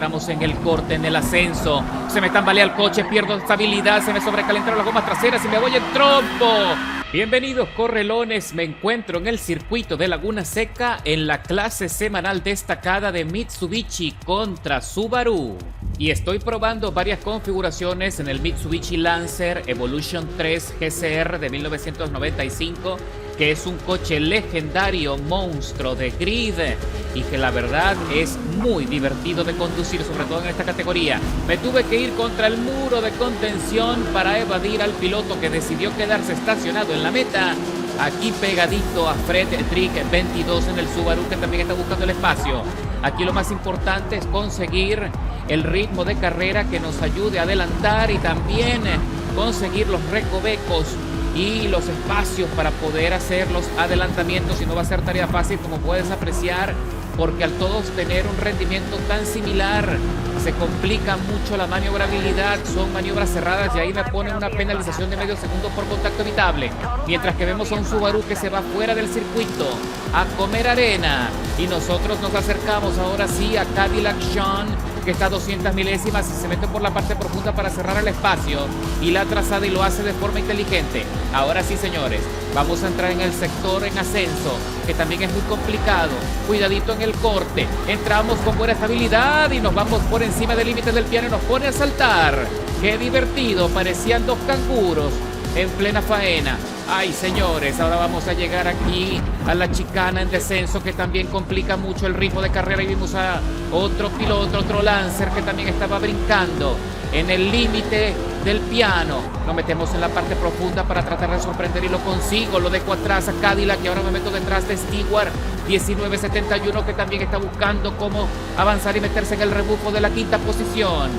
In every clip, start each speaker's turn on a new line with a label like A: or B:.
A: entramos en el corte, en el ascenso. Se me tambalea el coche, pierdo estabilidad, se me sobrecalentaron las gomas traseras y me voy en trompo. Bienvenidos correlones, me encuentro en el circuito de Laguna Seca en la clase semanal destacada de Mitsubishi contra Subaru. Y estoy probando varias configuraciones en el Mitsubishi Lancer Evolution 3 GCR de 1995, que es un coche legendario monstruo de grid y que la verdad es muy divertido de conducir, sobre todo en esta categoría. Me tuve que ir contra el muro de contención para evadir al piloto que decidió quedarse estacionado en la meta, aquí pegadito a Fred Trick 22 en el Subaru, que también está buscando el espacio. Aquí lo más importante es conseguir el ritmo de carrera que nos ayude a adelantar y también conseguir los recovecos y los espacios para poder hacer los adelantamientos, y no va a ser tarea fácil, como puedes apreciar, porque al todos tener un rendimiento tan similar se complica mucho la maniobrabilidad, son maniobras cerradas y ahí me ponen una penalización de medio segundo por contacto evitable, mientras que vemos a un Subaru que se va fuera del circuito a comer arena, y nosotros nos acercamos ahora sí a Cadillac Sean, que está a 200 milésimas y se mete por la parte profunda para cerrar el espacio y la trazada, y lo hace de forma inteligente. Ahora sí, señores, vamos a entrar en el sector en ascenso, que también es muy complicado. Cuidadito en el corte, entramos con buena estabilidad y nos vamos por encima del límite del piano y nos pone a saltar. ¡Qué divertido! Parecían dos canguros en plena faena. Ay, señores, ahora vamos a llegar aquí a la chicana en descenso, que también complica mucho el ritmo de carrera, y vimos a otro piloto, otro Lancer, que también estaba brincando en el límite del piano. Nos metemos en la parte profunda para tratar de sorprender y lo consigo. Lo dejo atrás a Cadillac y ahora me meto detrás de Stewart 1971, que también está buscando cómo avanzar y meterse en el rebufo de la quinta posición.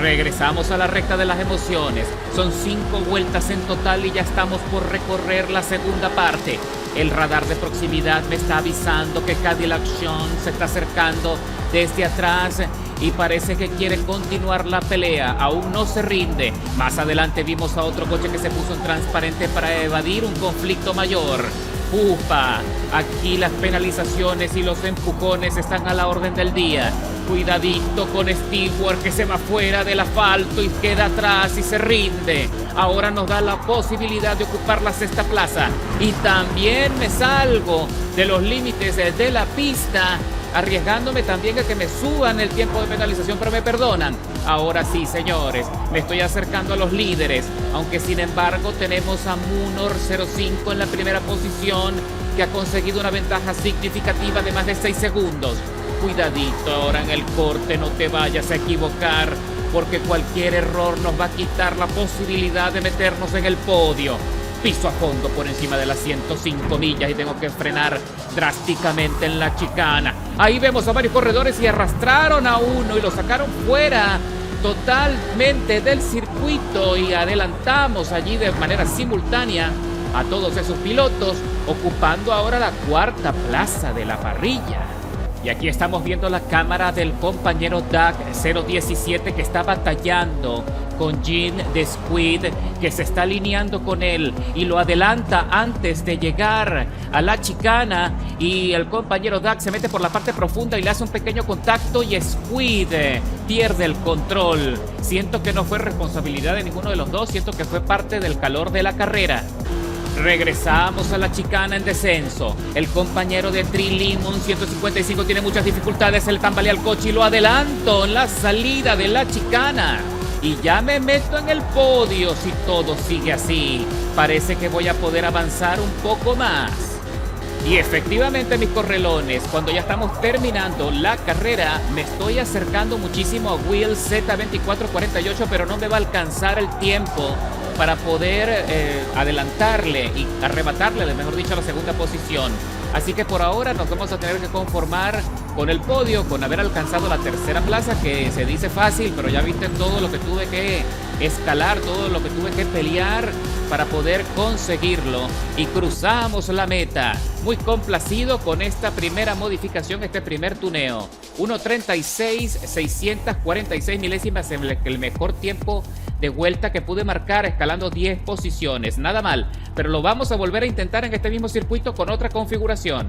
A: Regresamos a la recta de las emociones. Son 5 vueltas en total y ya estamos por recorrer la segunda parte. El radar de proximidad me está avisando que Cadillac Sean se está acercando desde atrás y parece que quiere continuar la pelea. Aún no se rinde. Más adelante vimos a otro coche que se puso en transparente para evadir un conflicto mayor. ¡Upa! Aquí las penalizaciones y los empujones están a la orden del día. Cuidadito con Stewart, que se va fuera del asfalto y queda atrás y se rinde. Ahora nos da la posibilidad de ocupar la sexta plaza. Y también me salgo de los límites de la pista, arriesgándome también a que me suban el tiempo de penalización, pero me perdonan. Ahora sí, señores, me estoy acercando a los líderes, aunque sin embargo tenemos a Munor 05 en la primera posición, que ha conseguido una ventaja significativa de más de 6 segundos. Cuidadito ahora en el corte, no te vayas a equivocar, porque cualquier error nos va a quitar la posibilidad de meternos en el podio. Piso a fondo por encima de las 105 millas y tengo que frenar drásticamente en la chicana. Ahí vemos a varios corredores y arrastraron a uno y lo sacaron fuera totalmente del circuito, y adelantamos allí de manera simultánea a todos esos pilotos, ocupando ahora la cuarta plaza de la parrilla. Y aquí estamos viendo la cámara del compañero Doug 017, que está batallando con Jean de Squid, que se está alineando con él y lo adelanta antes de llegar a la chicana, y el compañero Doug se mete por la parte profunda y le hace un pequeño contacto y Squid pierde el control. Siento que no fue responsabilidad de ninguno de los dos, siento que fue parte del calor de la carrera. Regresamos a la chicana en descenso. El compañero de Trilimon 155 tiene muchas dificultades. Él tambalea el coche y lo adelanto en la salida de la chicana. Y ya me meto en el podio si todo sigue así. Parece que voy a poder avanzar un poco más. Y efectivamente, mis correlones, cuando ya estamos terminando la carrera, me estoy acercando muchísimo a Will Z2448, pero no me va a alcanzar el tiempo para poder adelantarle y arrebatarle, mejor dicho, a la segunda posición. Así que por ahora nos vamos a tener que conformar con el podio, con haber alcanzado la tercera plaza, que se dice fácil, pero ya viste todo lo que tuve que escalar, todo lo que tuve que pelear para poder conseguirlo, y cruzamos la meta. Muy complacido con esta primera modificación, este primer tuneo. 1:36, 646 milésimas, el mejor tiempo de vuelta que pude marcar, escalando 10 posiciones. Nada mal, pero lo vamos a volver a intentar en este mismo circuito con otra configuración.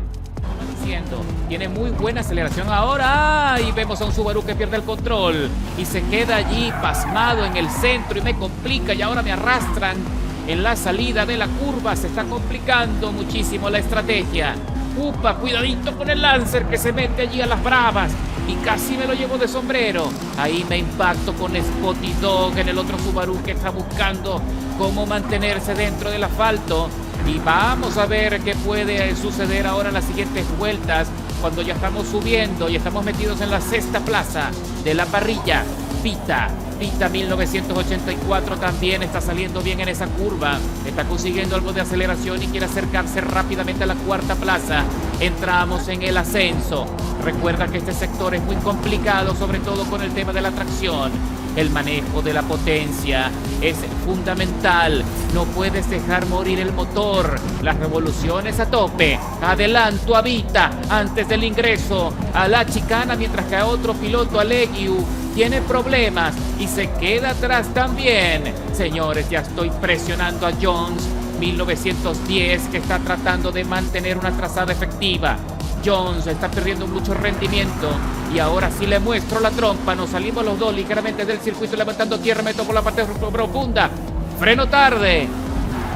A: haciendo. Tiene muy buena aceleración ahora. Y vemos a un Subaru que pierde el control y se queda allí pasmado en el centro y me complica. Y ahora me arrastran en la salida de la curva. Se está complicando muchísimo la estrategia. Upa, cuidadito con el Lancer que se mete allí a las bravas y casi me lo llevo de sombrero. Ahí me impacto con Spotty Dog en el otro Subaru que está buscando cómo mantenerse dentro del asfalto. Y vamos a ver qué puede suceder ahora en las siguientes vueltas, cuando ya estamos subiendo y estamos metidos en la sexta plaza de la parrilla. Vita 1984 también está saliendo bien en esa curva, está consiguiendo algo de aceleración y quiere acercarse rápidamente a la cuarta plaza. Entramos en el ascenso. Recuerda que este sector es muy complicado, sobre todo con el tema de la tracción. El manejo de la potencia es fundamental. No puedes dejar morir el motor. Las revoluciones a tope. Adelanto a Vita antes del ingreso a la chicana, mientras que a otro piloto, Alegiu, tiene problemas y se queda atrás también. Señores, ya estoy presionando a Jones 1910, que está tratando de mantener una trazada efectiva. Jones está perdiendo mucho rendimiento y ahora sí le muestro la trompa. Nos salimos los dos ligeramente del circuito levantando tierra. Me toco la parte profunda. Freno tarde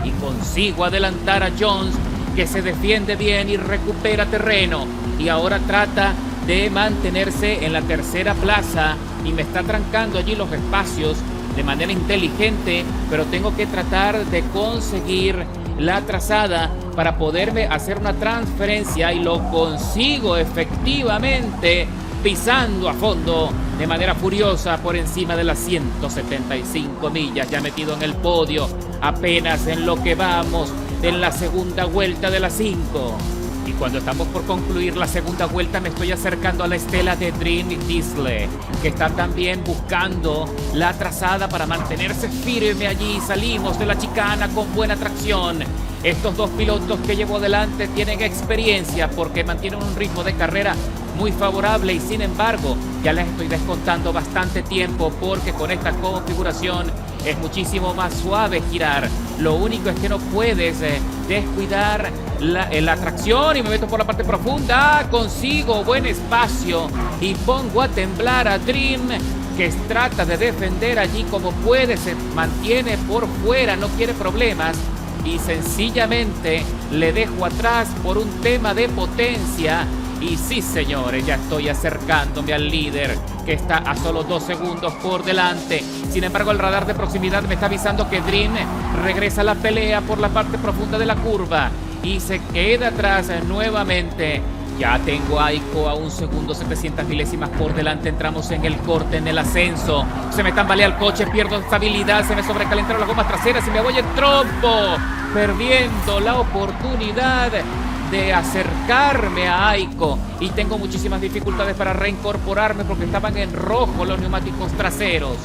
A: y consigo adelantar a Jones, que se defiende bien y recupera terreno. Y ahora trata de mantenerse en la tercera plaza y me está trancando allí los espacios de manera inteligente, pero tengo que tratar de conseguir la trazada para poderme hacer una transferencia, y lo consigo efectivamente pisando a fondo de manera furiosa por encima de las 175 millas, ya metido en el podio, apenas en lo que vamos en la segunda vuelta de las 5. Y cuando estamos por concluir la segunda vuelta me estoy acercando a la estela de Dream Diesel, que está también buscando la trazada para mantenerse firme allí. Salimos de la chicana con buena tracción. Estos dos pilotos que llevo adelante tienen experiencia porque mantienen un ritmo de carrera muy favorable, y sin embargo ya les estoy descontando bastante tiempo porque con esta configuración es muchísimo más suave girar. Lo único es que no puedes descuidar la tracción, y me meto por la parte profunda. Consigo buen espacio y pongo a temblar a Dream, que trata de defender allí como puede. Se mantiene por fuera, no quiere problemas y sencillamente le dejo atrás por un tema de potencia. Y sí, señores, ya estoy acercándome al líder, que está a solo 2 segundos por delante. Sin embargo, el radar de proximidad me está avisando que Dream regresa a la pelea por la parte profunda de la curva y se queda atrás nuevamente. Ya tengo a Aiko a 1 segundo 700 milésimas por delante. Entramos en el corte, en el ascenso. Se me tambalea el coche, pierdo estabilidad, se me sobrecalentaron las gomas traseras y me voy en trompo, perdiendo la oportunidad de acercarme a Aiko, y tengo muchísimas dificultades para reincorporarme porque estaban en rojo los neumáticos traseros.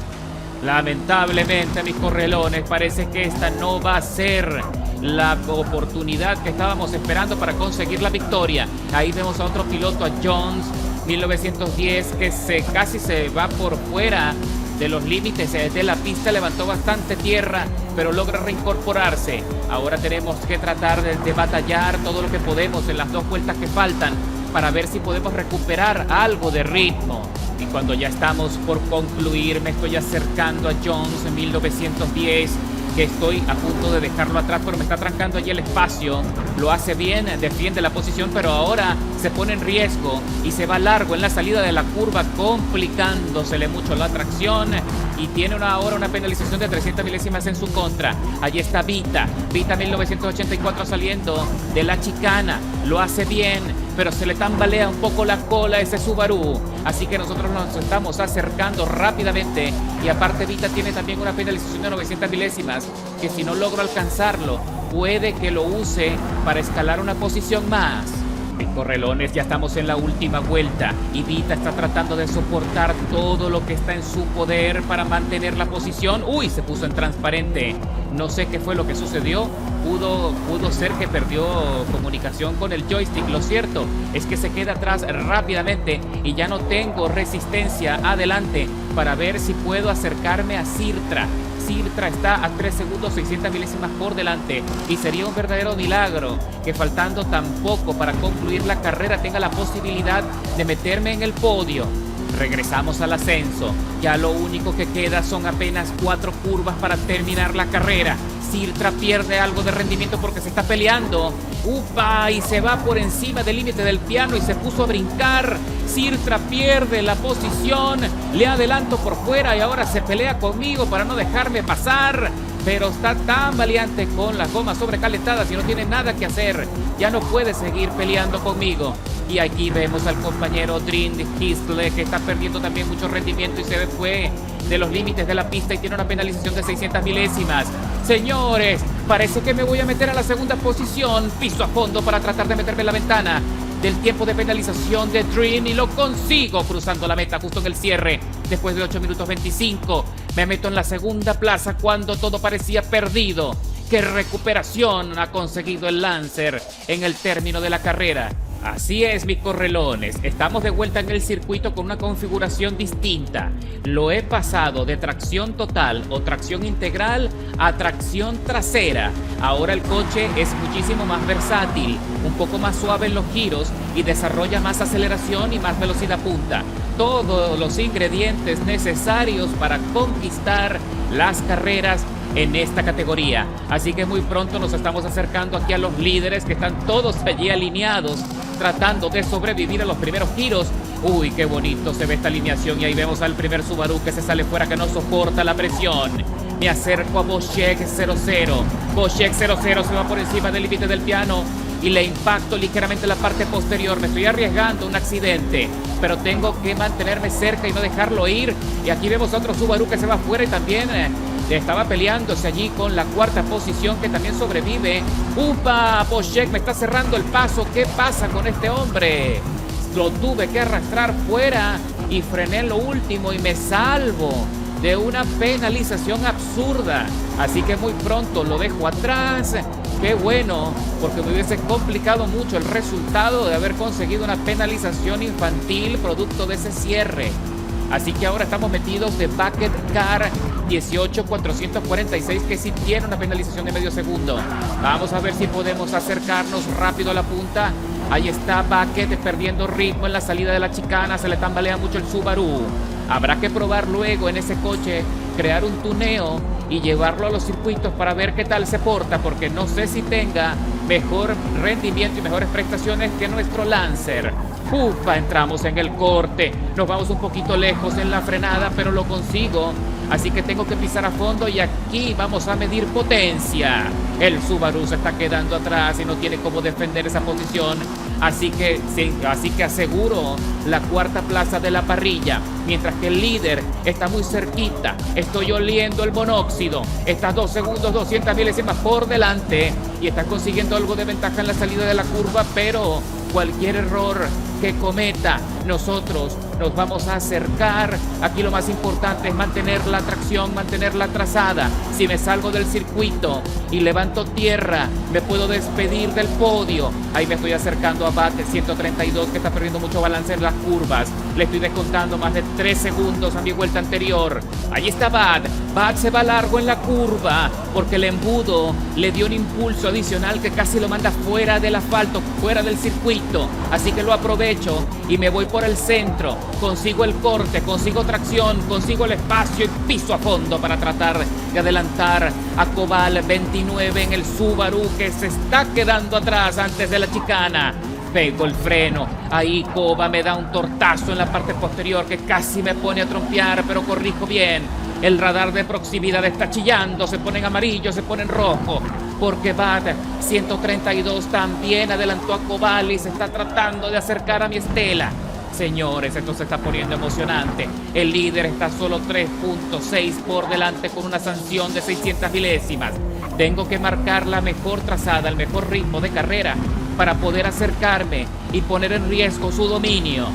A: Lamentablemente, mis correlones, parece que esta no va a ser la oportunidad que estábamos esperando para conseguir la victoria. Ahí vemos a otro piloto, a Jones 1910, que casi se va por fuera de los límites de la pista. Levantó bastante tierra, pero logra reincorporarse. Ahora tenemos que tratar de batallar todo lo que podemos en las 2 vueltas que faltan para ver si podemos recuperar algo de ritmo. Y cuando ya estamos por concluir, me estoy acercando a Jones 1910, que estoy a punto de dejarlo atrás, pero me está trancando allí el espacio. Lo hace bien, defiende la posición, pero ahora se pone en riesgo y se va largo en la salida de la curva, complicándosele mucho la tracción, y tiene ahora una penalización de 300 milésimas en su contra. Allí está Vita 1984 saliendo de la chicana. Lo hace bien, pero se le tambalea un poco la cola a ese Subaru, así que nosotros nos estamos acercando rápidamente. Y aparte, Vita tiene también una penalización de 900 milésimas, que si no logro alcanzarlo, puede que lo use para escalar una posición más. En correlones, ya estamos en la última vuelta y Vita está tratando de soportar todo lo que está en su poder para mantener la posición. Uy, se puso en transparente. No sé qué fue lo que sucedió. Pudo ser que perdió comunicación con el joystick. Lo cierto es que se queda atrás rápidamente y ya no tengo resistencia adelante para ver si puedo acercarme a Sirtra. Sirtra está a 3 segundos 600 milésimas por delante y sería un verdadero milagro que faltando tan poco para concluir la carrera tenga la posibilidad de meterme en el podio. Regresamos al ascenso. Ya lo único que queda son apenas 4 curvas para terminar la carrera. Sirtra pierde algo de rendimiento porque se está peleando. ¡Upa! Y se va por encima del límite del piano y se puso a brincar. Sirtra pierde la posición. Le adelanto por fuera y ahora se pelea conmigo para no dejarme pasar. Pero está tan valiente con las gomas sobrecalentadas y no tiene nada que hacer. Ya no puede seguir peleando conmigo. Y aquí vemos al compañero Drin Histle, que está perdiendo también mucho rendimiento y se fue de los límites de la pista y tiene una penalización de 600 milésimas. Señores, parece que me voy a meter a la segunda posición. Piso a fondo para tratar de meterme en la ventana del tiempo de penalización de Drin y lo consigo cruzando la meta justo en el cierre. Después de 8 minutos 25, me meto en la segunda plaza cuando todo parecía perdido. ¡Qué recuperación ha conseguido el Lancer en el término de la carrera! Así es, mis correlones, estamos de vuelta en el circuito con una configuración distinta. Lo he pasado de tracción total o tracción integral a tracción trasera. Ahora el coche es muchísimo más versátil, un poco más suave en los giros y desarrolla más aceleración y más velocidad punta. Todos los ingredientes necesarios para conquistar las carreras en esta categoría. Así que muy pronto nos estamos acercando aquí a los líderes que están todos allí alineados tratando de sobrevivir a los primeros giros. Uy, qué bonito se ve esta alineación y ahí vemos al primer Subaru que se sale fuera, que no soporta la presión. Me acerco a Boschek 00. Boschek 00 se va por encima del límite del piano y le impacto ligeramente la parte posterior. Me estoy arriesgando un accidente, pero tengo que mantenerme cerca y no dejarlo ir. Y aquí vemos a otro Subaru que se va fuera y también estaba peleándose allí con la cuarta posición, que también sobrevive. ¡Upa! Boschek me está cerrando el paso. ¿Qué pasa con este hombre? Lo tuve que arrastrar fuera y frené en lo último y me salvo de una penalización absurda. Así que muy pronto lo dejo atrás. Qué bueno, porque me hubiese complicado mucho el resultado de haber conseguido una penalización infantil producto de ese cierre. Así que ahora estamos metidos de Bucket Car 18446, que sí tiene una penalización de medio segundo. Vamos a ver si podemos acercarnos rápido a la punta. Ahí está Bucket perdiendo ritmo en la salida de la chicana. Se le tambalea mucho el Subaru. Habrá que probar luego en ese coche, crear un tuneo y llevarlo a los circuitos para ver qué tal se porta, porque no sé si tenga mejor rendimiento y mejores prestaciones que nuestro Lancer. Ufa, entramos en el corte, nos vamos un poquito lejos en la frenada, pero lo consigo, así que tengo que pisar a fondo y aquí vamos a medir potencia. El Subaru se está quedando atrás y no tiene cómo defender esa posición, así que aseguro la cuarta plaza de la parrilla, mientras que el líder está muy cerquita. Estoy oliendo el monóxido, está 2 segundos 200 milésimas por delante y está consiguiendo algo de ventaja en la salida de la curva, pero cualquier error que cometa, nosotros nos vamos a acercar. Aquí lo más importante es mantener la tracción, mantenerla trazada. Si me salgo del circuito y levanto tierra, me puedo despedir del podio. Ahí me estoy acercando a Bate 132, que está perdiendo mucho balance en las curvas. Le estoy descontando más de 3 segundos a mi vuelta anterior. Ahí está Bat. Bat se va largo en la curva porque el embudo le dio un impulso adicional que casi lo manda fuera del asfalto, fuera del circuito. Así que lo aprovecho y me voy por el centro. Consigo el corte, consigo tracción, consigo el espacio y piso a fondo para tratar de adelantar a Cobal 29 en el Subaru, que se está quedando atrás antes de la chicana. Pego el freno, ahí Coba me da un tortazo en la parte posterior que casi me pone a trompear, pero corrijo bien. El radar de proximidad está chillando, se pone en amarillo, se pone en rojo, porque Bat 132 también adelantó a Cobal y se está tratando de acercar a mi estela. Señores, esto se está poniendo emocionante. El líder está solo 3.6 por delante con una sanción de 600 milésimas. Tengo que marcar la mejor trazada, el mejor ritmo de carrera para poder acercarme y poner en riesgo su dominio.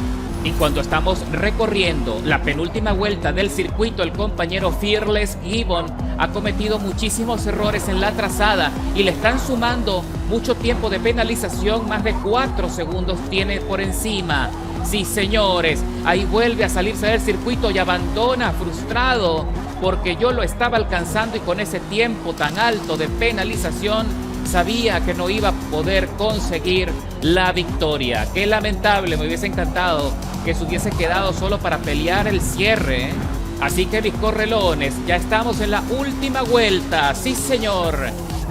A: Y cuando estamos recorriendo la penúltima vuelta del circuito, el compañero Fearless Gibbon ha cometido muchísimos errores en la trazada y le están sumando mucho tiempo de penalización, más de 4 segundos tiene por encima. Sí, señores, ahí vuelve a salirse del circuito y abandona frustrado porque yo lo estaba alcanzando y con ese tiempo tan alto de penalización sabía que no iba a poder conseguir la victoria. Qué lamentable, me hubiese encantado que se hubiese quedado solo para pelear el cierre, ¿eh? Así que mis correlones, ya estamos en la última vuelta. Sí, señor,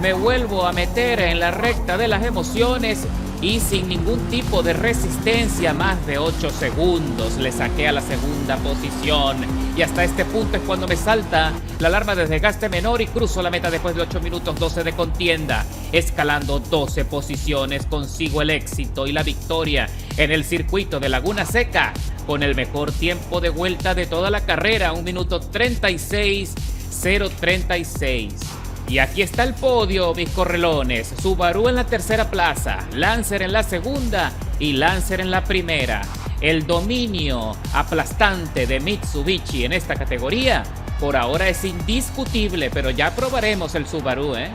A: me vuelvo a meter en la recta de las emociones y sin ningún tipo de resistencia, más de 8 segundos le saqué a la segunda posición. Y hasta este punto es cuando me salta la alarma de desgaste menor y cruzo la meta después de 8 minutos 12 de contienda. Escalando 12 posiciones consigo el éxito y la victoria en el circuito de Laguna Seca con el mejor tiempo de vuelta de toda la carrera, 1 minuto 36:036. Y aquí está el podio, mis correlones. Subaru en la tercera plaza, Lancer en la segunda y Lancer en la primera. El dominio aplastante de Mitsubishi en esta categoría por ahora es indiscutible, pero ya probaremos el Subaru, ¿eh?